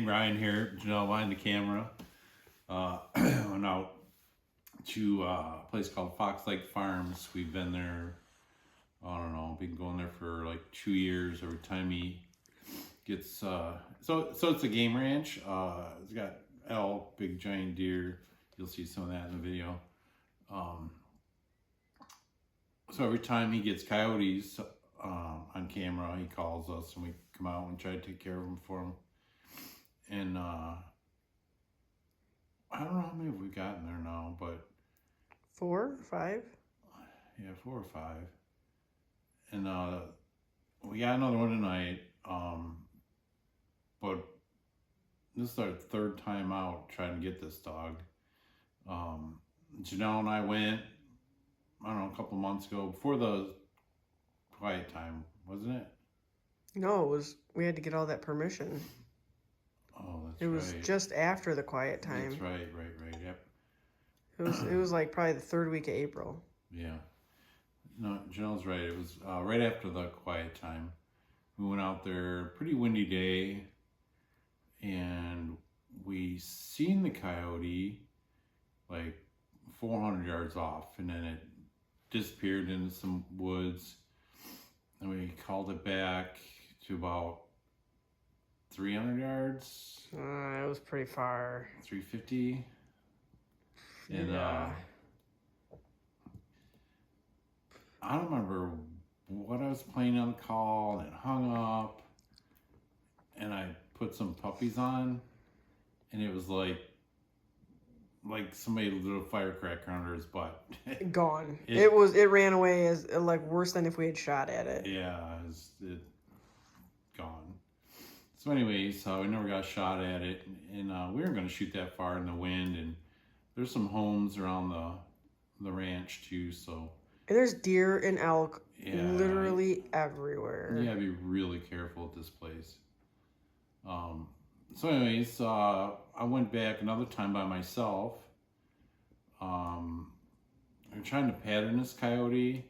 Ryan here, Janelle behind the camera. Went out to a place called Fox Lake Farms. We've been there, I don't know, been going there for like 2 years. Every time he gets, so it's a game ranch. It's got elk, big giant deer. You'll see some of that in the video. So every time he gets coyotes on camera, he calls us and we come out and try to take care of them for him. And I don't know how many we've gotten there now, but 4, 5? Yeah, 4 or 5. And we got another one tonight. But this is our 3rd time out trying to get this dog. Janelle and I went, I don't know, a couple months ago before the quiet time, wasn't it? No, it was. We had to get all that permission. Oh, that's right. It was just after the quiet time. That's right, yep. It was like probably the 3rd week of April. Yeah. No, Janelle's right. It was right after the quiet time. We went out there, pretty windy day, and we seen the coyote like 400 yards off, and then it disappeared into some woods, and we called it back to about 300 yards. It was pretty far. 350. And yeah. I don't remember what I was playing on the call, and it hung up, and I put some puppies on, and it was like somebody lit a firecracker under his butt. Gone. It ran away as like worse than if we had shot at it. Yeah, it gone. So anyways, we never got shot at it, and we weren't going to shoot that far in the wind, and there's some homes around the ranch too, so. And there's deer and elk literally everywhere. You gotta be really careful at this place. So anyways, I went back another time by myself. I'm trying to pattern this coyote,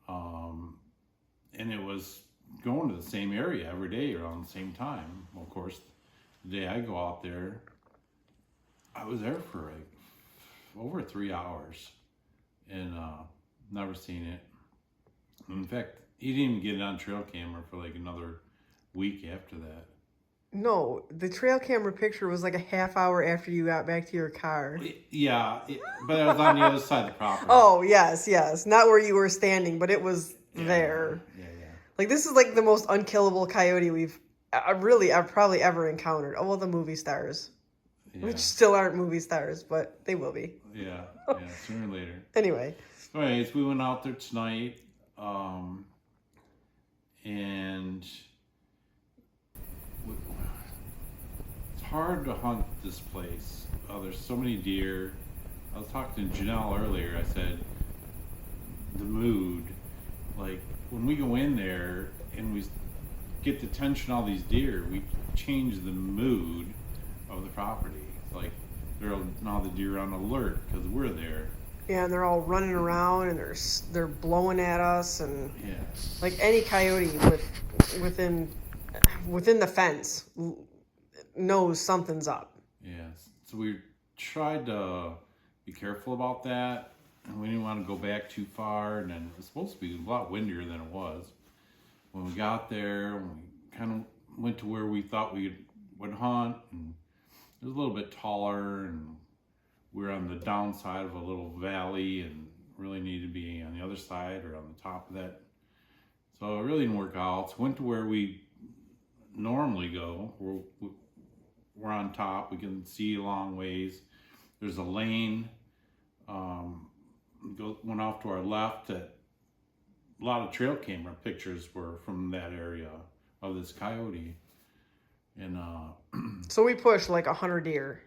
and it was going to the same area every day around the same time. Well, of course, the day I go out there, I was there for like over 3 hours, and never seen it. In fact, he didn't even get it on trail camera for like another week after that. No, the trail camera picture was like a half hour after you got back to your car. Yeah, but it was on the other side of the property. Oh, yes. Not where you were standing, but it was there. Yeah. Like, this is like the most unkillable coyote I've probably ever encountered. Oh, well, the movie stars. Yeah. Which still aren't movie stars, but they will be. Yeah, sooner or later. Anyway. So anyways, we went out there tonight, and it's hard to hunt this place. There's so many deer. I was talking to Janelle earlier. I said, the mood, like when we go in there and we get the attention of all these deer, we change the mood of the property. It's like now the deer are on alert because we're there. Yeah, and they're all running around and they're blowing at us, and like any coyote within the fence knows something's up. Yeah, so we tried to be careful about that, and we didn't want to go back too far, and then it was supposed to be a lot windier than it was. When we got there, we kind of went to where we thought we would hunt, and it was a little bit taller, and we were on the downside of a little valley and really needed to be on the other side or on the top of that. So it really didn't work out. So went to where we normally go. We're on top. We can see a long ways. There's a lane. Went off to our left. A lot of trail camera pictures were from that area of this coyote. And so we pushed like 100 deer.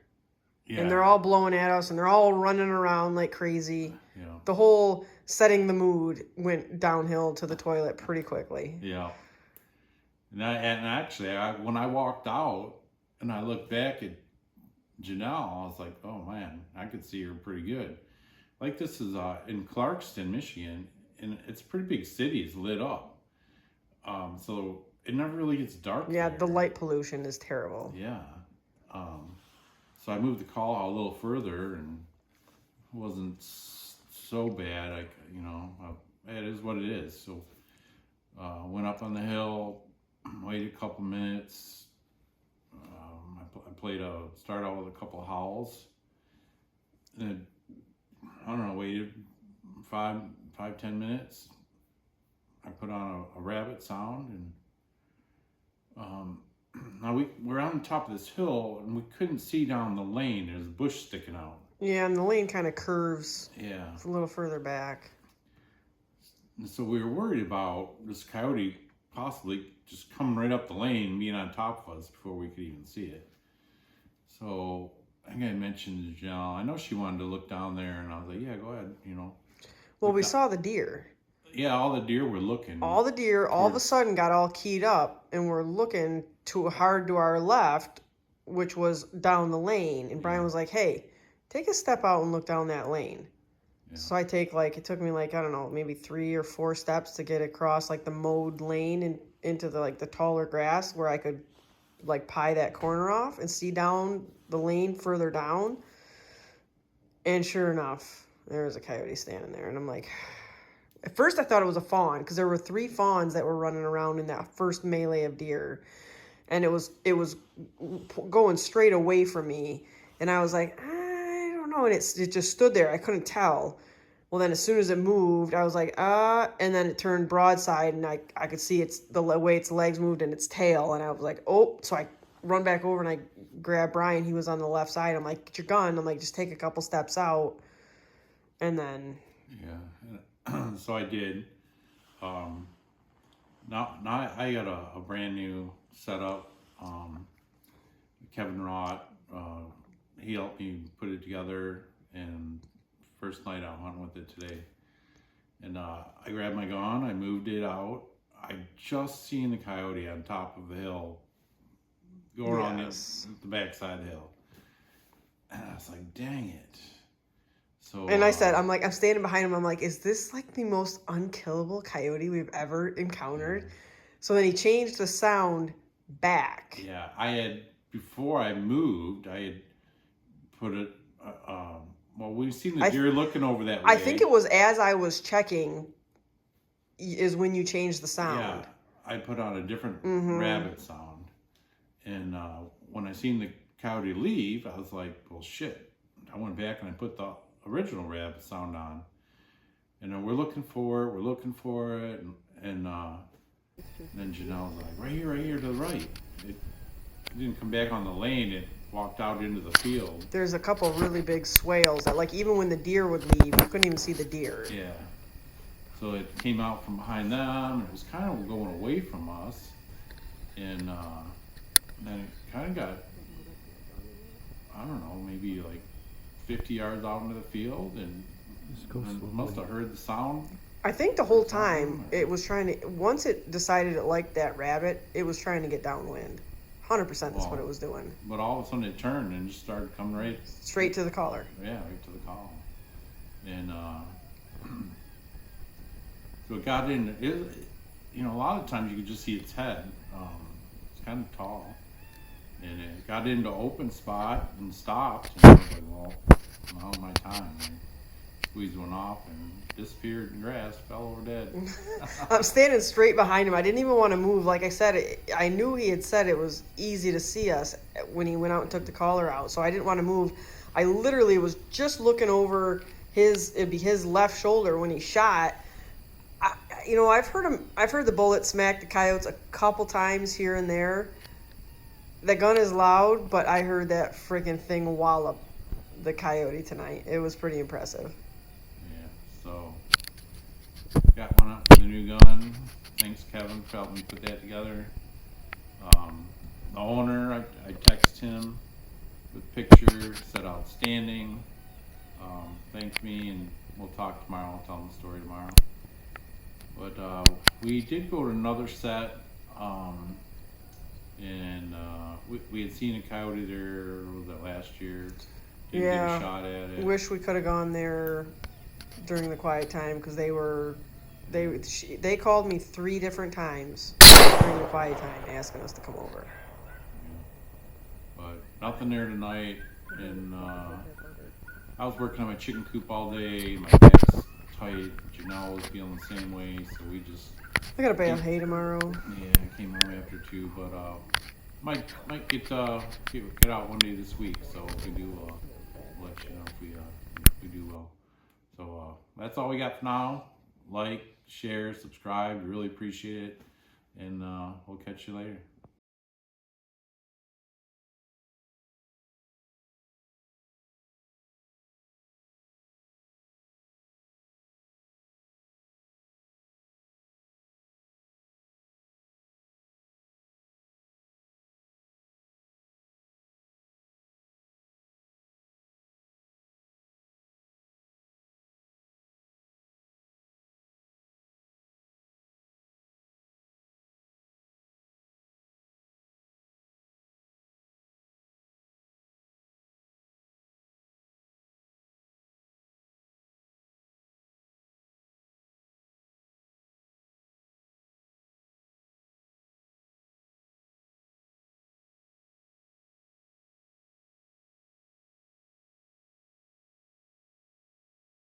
Yeah. And they're all blowing at us, and they're all running around like crazy. Yeah. The whole setting the mood went downhill to the toilet pretty quickly. Yeah. And actually, when I walked out and I looked back at Janelle, I was like, oh man, I could see her pretty good. Like, this is in Clarkston, Michigan, and it's a pretty big city. It's lit up. So it never really gets dark. Yeah, there. the light pollution is terrible. Yeah. So I moved the call out a little further, and it wasn't so bad. It is what it is. So went up on the hill, waited a couple minutes. Started out with a couple of howls. Then, I don't know, waited 10 minutes. I put on a rabbit sound, and now we're on top of this hill, and we couldn't see down the lane. There's a bush sticking out. Yeah, and the lane kind of curves. Yeah. It's a little further back. And so we were worried about this coyote possibly just coming right up the lane, being on top of us before we could even see it. So I think I mentioned to Janelle, I know she wanted to look down there, and I was like, yeah, go ahead, Well, we saw the deer. Yeah, all the deer were looking. All the deer all of a sudden got all keyed up and were looking hard to our left, which was down the lane. And Brian was like, hey, take a step out and look down that lane. Yeah. So it took me I don't know, maybe 3 or 4 steps to get across the mowed lane and into the taller grass where I could pie that corner off and see down the lane further down. And sure enough, there was a coyote standing there. And I'm like, at first I thought it was a fawn because there were 3 fawns that were running around in that first melee of deer. And it was going straight away from me. And I was like, I don't know. And it just stood there. I couldn't tell. Well, then as soon as it moved, I was like, and then it turned broadside, and I could see the way its legs moved and its tail, and I was like, oh. So I run back over and I grab Brian. He was on the left side. I'm like, get your gun. I'm like, just take a couple steps out. And then. Yeah. So I did. Now I got a brand new setup. Kevin Roth, he helped me put it together, and first night out hunting with it today. And I grabbed my gun, I moved it out. I just seen the coyote on top of the hill go around the backside of the hill. And I was like, dang it. So, and I said, I'm standing behind him. I'm like, is this the most unkillable coyote we've ever encountered? Yeah. So then he changed the sound back. Yeah, before I moved, I had put it, well, we've seen the deer looking over that way. I think it was as I was checking is when you changed the sound. Yeah, I put on a different rabbit sound. And when I seen the coyote leave, I was like, well, shit. I went back and I put the original rabbit sound on. And then we're looking for it. And then Janelle was like, right here to the right. It didn't come back on the lane. It walked out into the field. There's a couple really big swales that even when the deer would leave, you couldn't even see the deer. Yeah. So it came out from behind them. It was kind of going away from us. And then it kind of got, I don't know, maybe 50 yards out into the field, and must have heard the sound. I think the whole time it was trying to, once it decided it liked that rabbit, it was trying to get downwind. 100% that's what it was doing. But all of a sudden it turned and just started coming straight to the collar. Yeah, right to the collar. And so it got in. A lot of times you could just see its head. It's kind of tall, and it got into open spot and stopped. And I was like, well, now's my time. And squeezed one off and disappeared in grass, fell over dead. I'm standing straight behind him. I didn't even want to move. Like I said, I knew he had said it was easy to see us when he went out and took the collar out, so I didn't want to move. I literally was just looking over it'd be his left shoulder when he shot. I've heard the bullet smack the coyotes a couple times here and there. The gun is loud, but I heard that freaking thing wallop the coyote tonight. It was pretty impressive. So, got one up for the new gun. Thanks, Kevin, for helping me put that together. The owner, I texted him with pictures, said outstanding. Thanked me, and we'll talk tomorrow. I'll tell him the story tomorrow. But we did go to another set, and we had seen a coyote there, was that last year? Didn't get a shot at it. Wish we could have gone there during the quiet time because they called me 3 different times during the quiet time asking us to come over. But nothing there tonight, and I was working on my chicken coop all day. My back's tight. Janelle was feeling the same way, so we just. I gotta bale hay tomorrow. Yeah, I came home after 2, but might get out one day this week. So if we do, we'll let you know if we do well. So that's all we got for now. Like, share, subscribe. We really appreciate it, and we'll catch you later.